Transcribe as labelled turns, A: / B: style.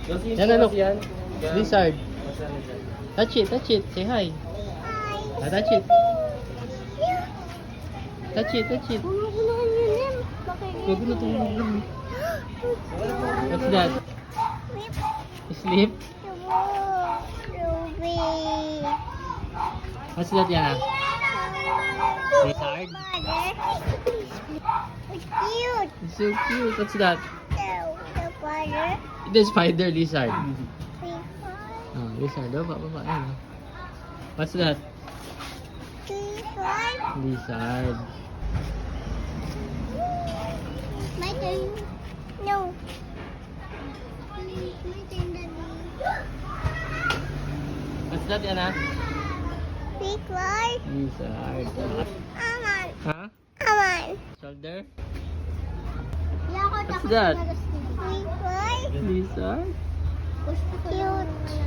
A: Yan na, look. Lizard. Touch it, touch it. Say hi. Ah, touch it. Touch it, touch it. Huwag na tumulong. What's that? Sleep? What's that, Yana? Lizard?
B: Cute.
A: It's so cute. What's that?
B: The water.
A: The spider lizard. Oh, lizard. Oh, baba. Ayun. What's that? Lizard.
B: My turn. No. My turn, Daddy.
A: What's that, Yana?
B: Big one.
A: Lizard.
B: Come on.
A: Huh?
B: Come on.
A: Shoulder?
B: What's
A: that?
B: Big one.
A: Lizard?
B: Cute.